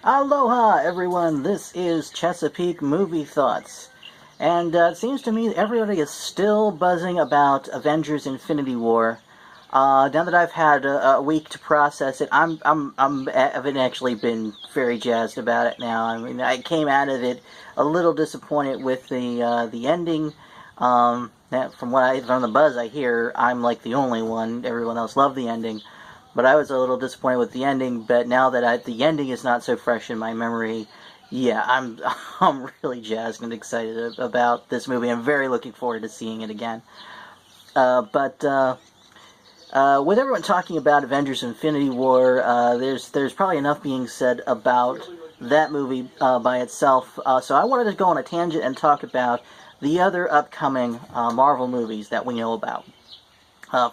Aloha, everyone. This is Chesapeake Movie Thoughts. And it seems to me everybody is still buzzing about Avengers Infinity War. Now that I've had a week to process it, I've actually been very jazzed about it now. I mean, I came out of it a little disappointed with the ending. From the buzz I hear, I'm like the only one. Everyone else loved the ending. But I was a little disappointed with the ending, but now that the ending is not so fresh in my memory, yeah, I'm really jazzed and excited about this movie. I'm very looking forward to seeing it again. But with everyone talking about Avengers Infinity War, there's probably enough being said about that movie by itself. So I wanted to go on a tangent and talk about the other upcoming Marvel movies that we know about.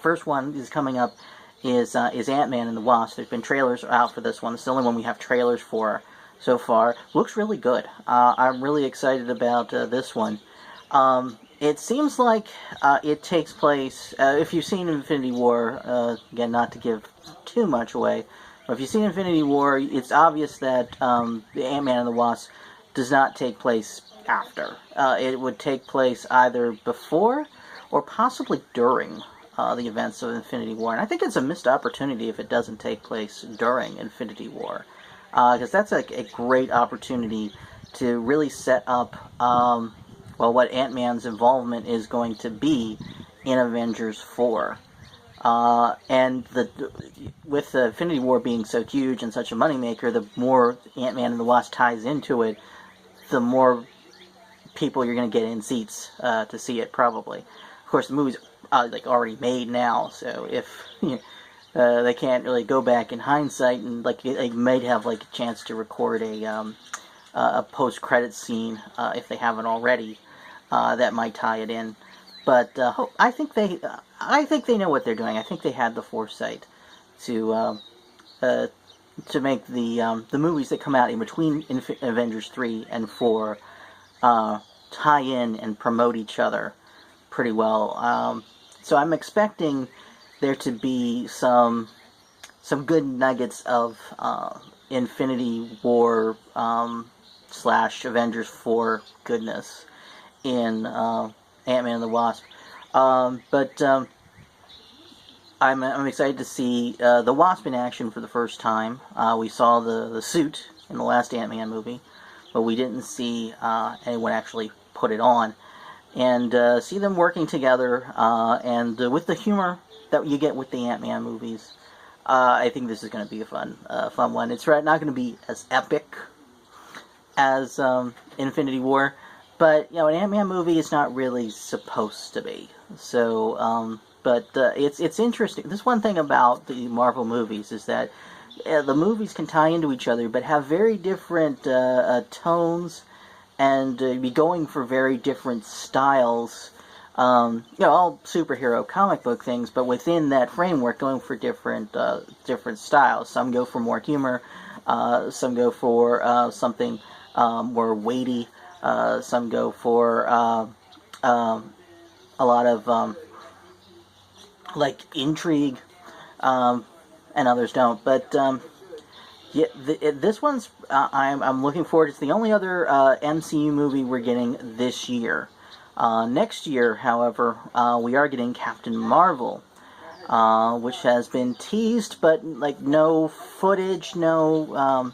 First one is coming up is Ant-Man and the Wasp. There's been trailers out for this one. It's the only one we have trailers for so far. Looks really good. I'm really excited about this one. It seems like it takes place, if you've seen Infinity War, again, not to give too much away, but if you've seen Infinity War, it's obvious that the Ant-Man and the Wasp does not take place after. It would take place either before or possibly during the events of Infinity War. And I think it's a missed opportunity if it doesn't take place during Infinity War. Because that's a great opportunity to really set up, what Ant-Man's involvement is going to be in Avengers 4. And with the Infinity War being so huge and such a moneymaker, the more Ant-Man and the Wasp ties into it, the more people you're going to get in seats to see it, probably. Of course, the movie's already made now, so if they can't really go back in hindsight, and they might have a chance to record a post-credit scene if they haven't already, that might tie it in. But I think they know what they're doing. I think they had the foresight to make the movies that come out in between Avengers 3 and 4 tie in and promote each other pretty well. So I'm expecting there to be some good nuggets of Infinity War / Avengers 4 goodness in Ant-Man and the Wasp. But I'm excited to see the Wasp in action for the first time. We saw the suit in the last Ant-Man movie, but we didn't see anyone actually put it on. And see them working together, and with the humor that you get with the Ant-Man movies, I think this is going to be a fun one. It's not going to be as epic as Infinity War, but an Ant-Man movie is not really supposed to be. So, but it's interesting. This one thing about the Marvel movies is that the movies can tie into each other, but have very different tones, and be going for very different styles. All superhero comic book things, but within that framework, going for different styles. Some go for more humor, some go for something more weighty, some go for a lot of intrigue, and others don't. But yeah, this one's I'm looking forward. It's the only other MCU movie we're getting this year. Next year, however, we are getting Captain Marvel, which has been teased, but no footage, there's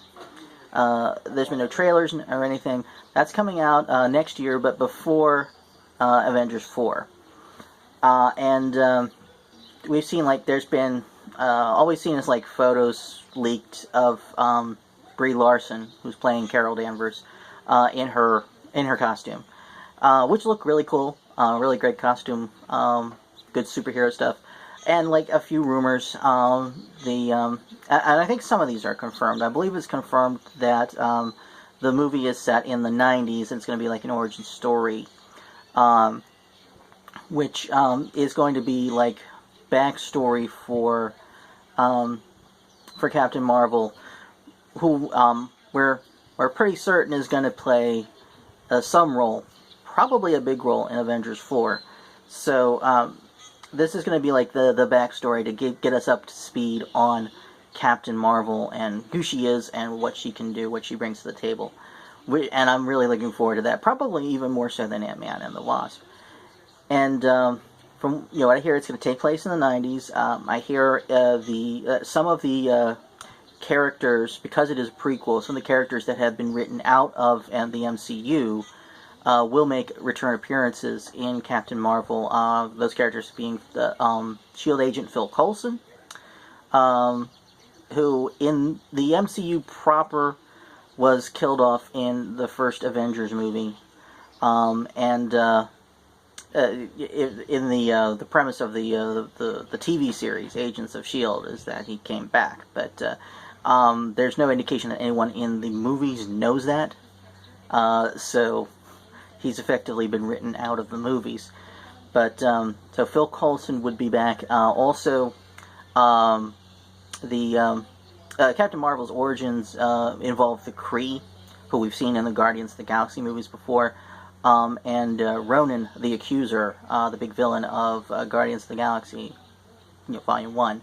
been no trailers or anything. That's coming out next year, but before Avengers 4. And we've seen there's been all we've seen is photos leaked of Brie Larson, who's playing Carol Danvers, in her costume, which looked really cool. Really great costume, good superhero stuff, and a few rumors. And I think some of these are confirmed. I believe it's confirmed that the movie is set in the 90s, and it's going to be an origin story, which is going to be backstory for Captain Marvel, who we're pretty certain is going to play some role, probably a big role in Avengers 4. So this is going to be the backstory to get us up to speed on Captain Marvel and who she is and what she can do, what she brings to the table. And I'm really looking forward to that, probably even more so than Ant-Man and the Wasp. And from what I hear, it's going to take place in the 90s. I hear some of the characters, because it is a prequel, some of the characters that have been written out of the MCU will make return appearances in Captain Marvel. Those characters being the S.H.I.E.L.D. agent Phil Coulson, who in the MCU proper was killed off in the first Avengers movie, and in the premise of the TV series Agents of S.H.I.E.L.D. is that he came back, but there's no indication that anyone in the movies knows that, so he's effectively been written out of the movies. But so Phil Coulson would be back. Also, Captain Marvel's origins involve the Kree, who we've seen in the Guardians of the Galaxy movies before, and Ronan the Accuser, the big villain of Guardians of the Galaxy, Volume 1.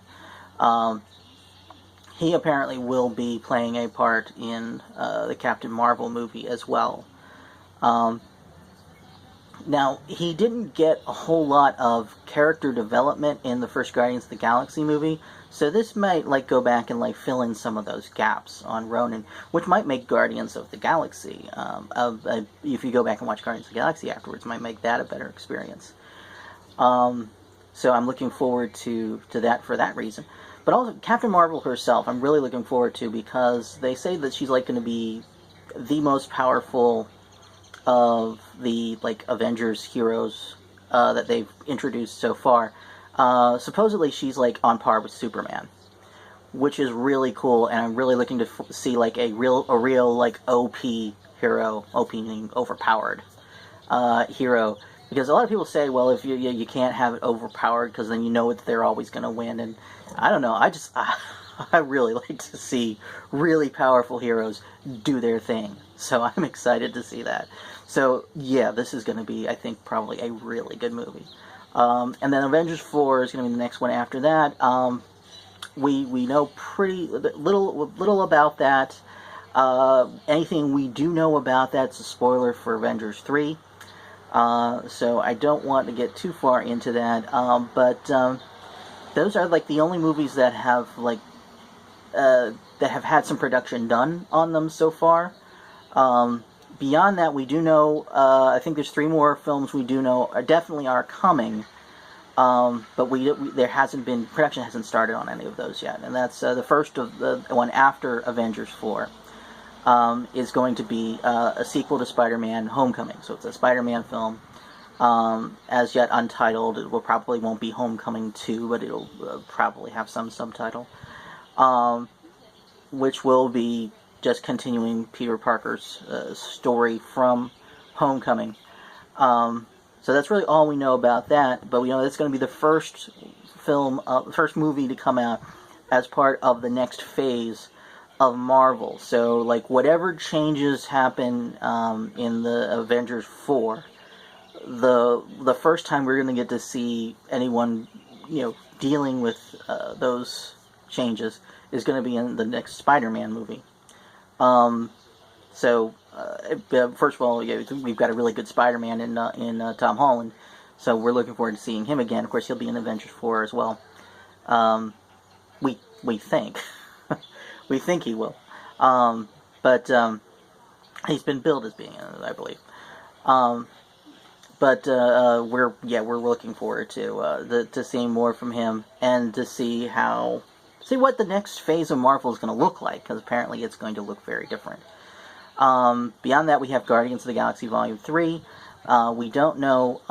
He apparently will be playing a part in the Captain Marvel movie as well. Now, he didn't get a whole lot of character development in the first Guardians of the Galaxy movie, so this might go back and fill in some of those gaps on Ronan, which might make Guardians of the Galaxy, if you go back and watch Guardians of the Galaxy afterwards, might make that a better experience. So I'm looking forward to that for that reason. But also, Captain Marvel herself, I'm really looking forward to, because they say that she's going to be the most powerful of the Avengers heroes that they've introduced so far. Supposedly she's on par with Superman, which is really cool, and I'm really looking to see a real OP hero, OP meaning overpowered hero, because a lot of people say, well, if you can't have it overpowered because then that they're always going to win, and I don't know, I really like to see really powerful heroes do their thing, so I'm excited to see that. So yeah, this is going to be, I think, probably a really good movie. And then Avengers 4 is going to be the next one after that. We know pretty little about that. Anything we do know about that's a spoiler for Avengers 3. So I don't want to get too far into that. But those are the only movies that have had some production done on them so far. Beyond that, we do know, I think there's 3 more films we do know definitely are coming, but there hasn't been, production hasn't started on any of those yet, and that's the first of the one after Avengers 4 is going to be a sequel to Spider-Man Homecoming. So it's a Spider-Man film, as yet untitled. It probably won't be Homecoming 2, but it'll probably have some subtitle, which will be just continuing Peter Parker's story from Homecoming. So that's really all we know about that, but we know that's going to be the first first movie to come out as part of the next phase of Marvel. So, whatever changes happen in the Avengers 4, the first time we're going to get to see anyone, dealing with those changes is going to be in the next Spider-Man movie. First of all, we've got a really good Spider-Man in Tom Holland, so we're looking forward to seeing him again. Of course, he'll be in Avengers 4 as well. We think. We think he will. But he's been billed as being in it, I believe. We're looking forward to seeing more from him, and to see what the next phase of Marvel is going to look like, because apparently it's going to look very different. Beyond that, we have Guardians of the Galaxy Volume 3. We don't know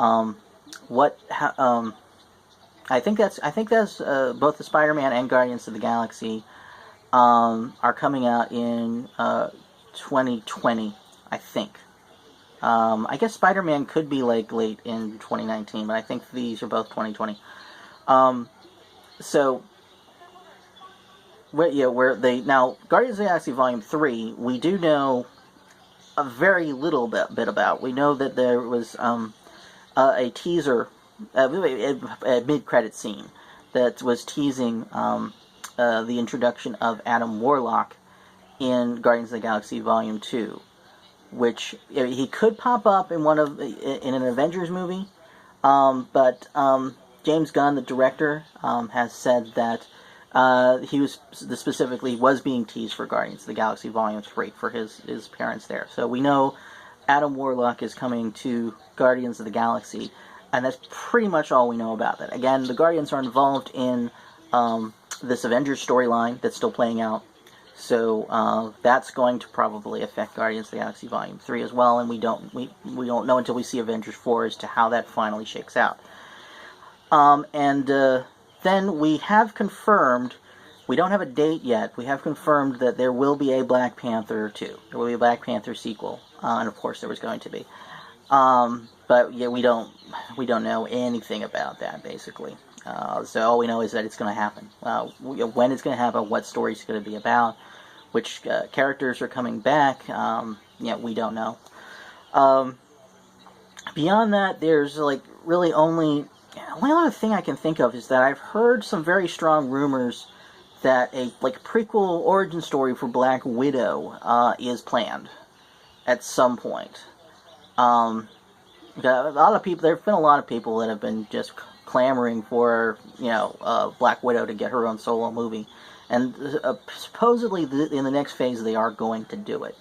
I think that's both the Spider-Man and Guardians of the Galaxy are coming out in 2020, I think. I guess Spider-Man could be late in 2019, but I think these are both 2020. Now Guardians of the Galaxy Volume 3, we do know a very little bit about. We know that there was a teaser, a mid-credit scene that was teasing the introduction of Adam Warlock in Guardians of the Galaxy Volume 2, which he could pop up in in an Avengers movie, but James Gunn, the director, has said that he was specifically being teased for Guardians of the Galaxy Volume 3 for his appearance there. So we know Adam Warlock is coming to Guardians of the Galaxy, and that's pretty much all we know about that. Again, the Guardians are involved in this Avengers storyline that's still playing out, so that's going to probably affect Guardians of the Galaxy Volume 3 as well, and we don't know until we see Avengers 4 as to how that finally shakes out. Then we have confirmed, we don't have a date yet, we have confirmed that there will be a Black Panther 2. There will be a Black Panther sequel, and of course there was going to be. But yeah, we don't know anything about that, basically. So all we know is that it's going to happen. When it's going to happen, what story it's going to be about, which characters are coming back, we don't know. Beyond that, there's really only other thing I can think of is that I've heard some very strong rumors that a prequel origin story for Black Widow is planned at some point. A lot of people. There've been a lot of people that have been just clamoring for Black Widow to get her own solo movie, and supposedly in the next phase they are going to do it.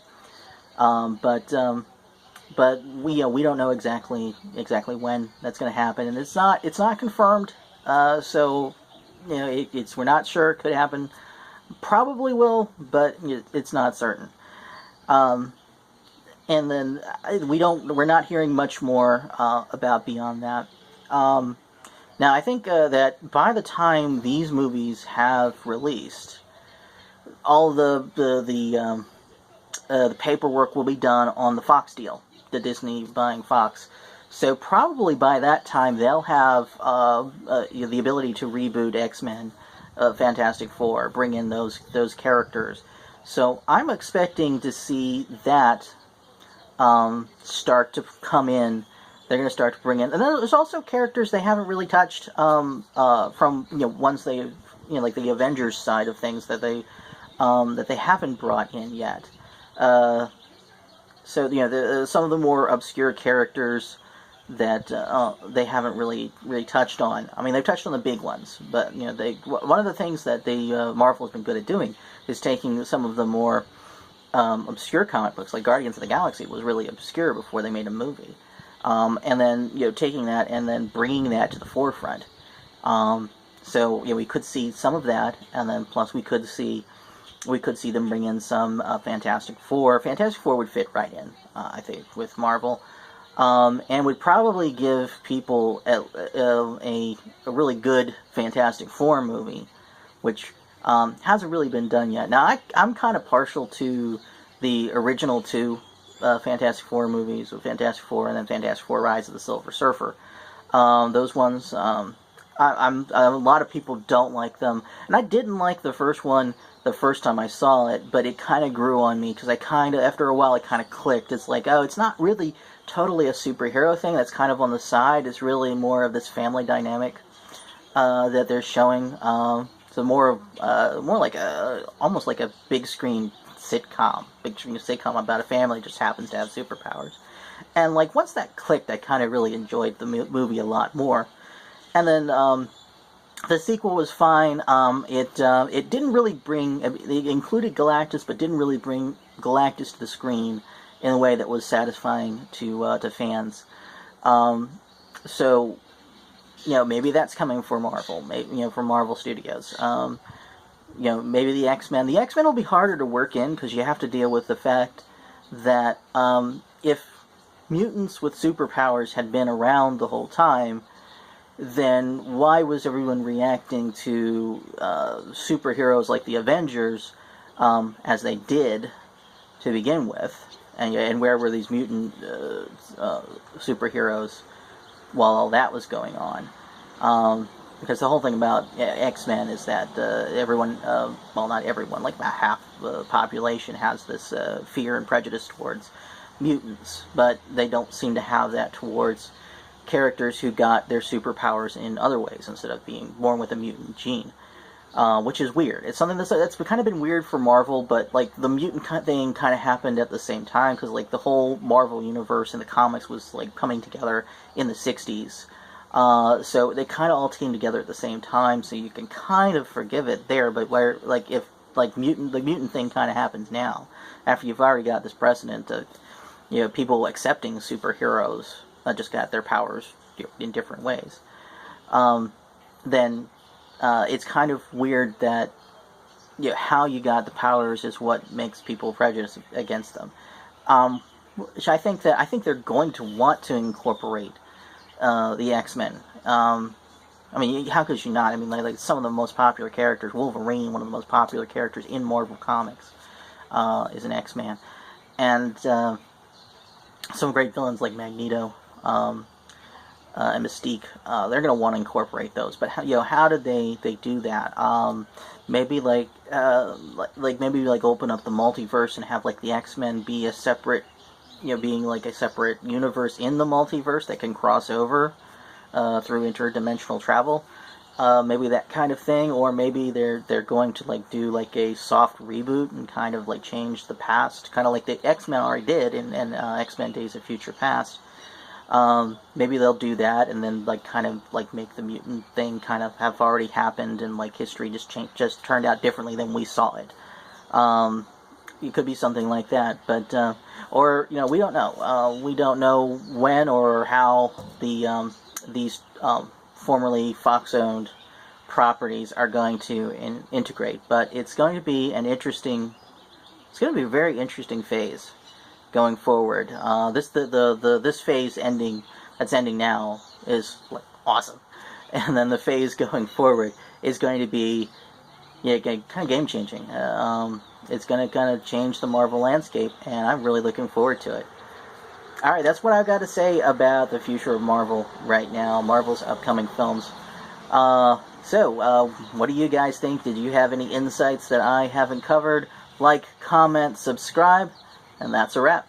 But we don't know exactly when that's going to happen, and it's not confirmed. So we're not sure. It could happen. Probably will, but it's not certain. And then we're not hearing much more about beyond that. Now I think that by the time these movies have released, all the paperwork will be done on the Fox deal, the Disney buying Fox. So probably by that time they'll have the ability to reboot X-Men, Fantastic Four, bring in those characters. So I'm expecting to see that start to come in. They're going to start to bring in, and then there's also characters they haven't really touched from ones they like the Avengers side of things that they haven't brought in yet. So some of the more obscure characters that they haven't really touched on. I mean, they've touched on the big ones, but one of the things that Marvel has been good at doing is taking some of the more obscure comic books, like Guardians of the Galaxy was really obscure before they made a movie, and then taking that and then bringing that to the forefront. So we could see some of that, and then plus we could see them bring in some Fantastic Four. Fantastic Four would fit right in, I think, with Marvel, and would probably give people a really good Fantastic Four movie, which hasn't really been done yet. Now, I'm kind of partial to the original two Fantastic Four movies, with Fantastic Four and then Fantastic Four: Rise of the Silver Surfer. Those ones, a lot of people don't like them, and I didn't like the first one the first time I saw it, but it kind of grew on me, because after a while, it kind of clicked. It's like, oh, it's not really totally a superhero thing, that's kind of on the side. It's really more of this family dynamic that they're showing. So more like almost like a big screen sitcom about a family that just happens to have superpowers. And once that clicked, I kind of really enjoyed the movie a lot more. And then the sequel was fine. It didn't really it included Galactus, but didn't really bring Galactus to the screen in a way that was satisfying to fans. So maybe that's coming for Marvel, maybe, for Marvel Studios. Maybe the X-Men. The X-Men will be harder to work in, because you have to deal with the fact that if mutants with superpowers had been around the whole time, then why was everyone reacting to superheroes like the Avengers as they did to begin with? And where were these mutant superheroes while all that was going on? Because the whole thing about X-Men is that everyone, well, not everyone, like about half the population has this fear and prejudice towards mutants, but they don't seem to have that towards characters who got their superpowers in other ways instead of being born with a mutant gene. which is weird. It's something that's kind of been weird for Marvel, but like the mutant thing kind of happened at the same time because like the whole Marvel universe in the comics was like coming together in the '60s. So they kind of all came together at the same time, so you can kind of forgive it there. But where like if like the mutant thing kind of happens now, after you've already got this precedent of people accepting superheroes that just got their powers in different ways, then it's kind of weird that how you got the powers is what makes people prejudiced against them. Which I think they're going to want to incorporate the X-Men. I mean, how could you not? I mean, like some of the most popular characters, Wolverine, one of the most popular characters in Marvel Comics, is an X-Man, and some great villains like Magneto and Mystique. They're going to want to incorporate those, but how did they do that? Maybe like open up the multiverse and have like the X-Men be a separate, being like a separate universe in the multiverse that can cross over through interdimensional travel. Maybe that kind of thing, or maybe they're going to like do like a soft reboot and kind of like change the past, kind of like the X-Men already did in X-Men Days of Future Past. Maybe they'll do that, and then like kind of like make the mutant thing kind of have already happened, and like history just turned out differently than we saw it. It could be something like that, but or we don't know. We don't know when or how these formerly Fox-owned properties are going to integrate, but it's going to be an interesting. It's going to be a very interesting phase going forward. This phase that's ending now is like awesome, and then the phase going forward is going to be kind of game changing. It's going to kind of change the Marvel landscape, and I'm really looking forward to it. Alright, that's what I've got to say about the future of Marvel right now, Marvel's upcoming films. So, what do you guys think? Did you have any insights that I haven't covered? Like, comment, subscribe, and that's a wrap.